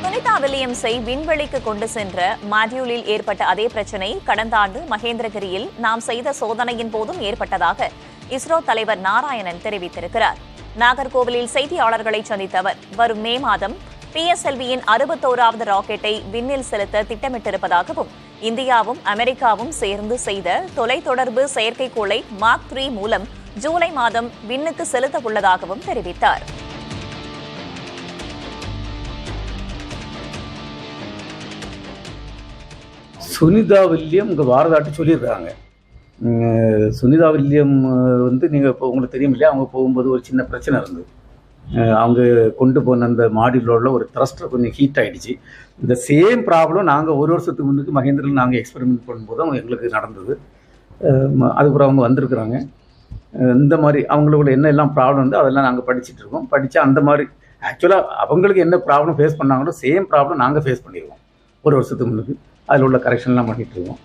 சுனிதா வில்லியம்ஸை விண்வெளிக்கு கொண்டு சென்ற மாடியூலில் ஏற்பட்ட அதே பிரச்சினை கடந்த ஆண்டு மகேந்திரகிரியில் நாம் செய்த சோதனையின் போதும் ஏற்பட்டதாக இஸ்ரோ தலைவர் நாராயணன் தெரிவித்திருக்கிறார். நாகர்கோவிலில் செய்தியாளர்களை சந்தித்த அவர் வரும் மே மாதம் PSLVயின் 61வது ராக்கெட்டை விண்ணில் செலுத்த திட்டமிட்டிருப்பதாகவும் இந்தியாவும் அமெரிக்காவும் சேர்ந்து செய்த தொலைத்தொடர்பு செயற்கைக்கோளை மார்க் 3 மூலம் ஜூலை மாதம் விண்ணுக்கு செலுத்த உள்ளதாகவும் தெரிவித்தார். சுனிதா வில்லியம் இங்கே வாரதாட்டி சொல்லியிருக்காங்க. சுனிதா வில்லியம் நீங்கள் இப்போ உங்களுக்கு தெரியும் இல்லையா, அவங்க போகும்போது ஒரு சின்ன பிரச்சனை இருந்தது. அவங்க கொண்டு போன அந்த மாடியூலோட ஒரு த்ரஸ்டர் கொஞ்சம் ஹீட் ஆகிடுச்சு. இந்த சேம் ப்ராப்ளம் நாங்கள் ஒரு வருஷத்துக்கு முன்னுக்கு மகேந்திரில் நாங்கள் எக்ஸ்பெரிமெண்ட் பண்ணும்போது அவங்க எங்களுக்கு நடந்தது. அதுக்கப்புறம் அவங்க வந்திருக்கிறாங்க. இந்த மாதிரி அவங்களுக்குள்ள என்ன எல்லாம் ப்ராப்ளம் வந்து அதெல்லாம் நாங்கள் படிச்சுட்டு இருக்கோம். படித்தா அந்த மாதிரி ஆக்சுவலாக அவங்களுக்கு என்ன ப்ராப்ளம் ஃபேஸ் பண்ணாங்களோ சேம் ப்ராப்ளம் நாங்கள் ஃபேஸ் பண்ணிடுவோம் ஒரு வருஷத்துக்கு முன்னுக்கு. அதில் உள்ள கரெக்ஷன்லாம் பண்ணிகிட்டு இருக்கோம்.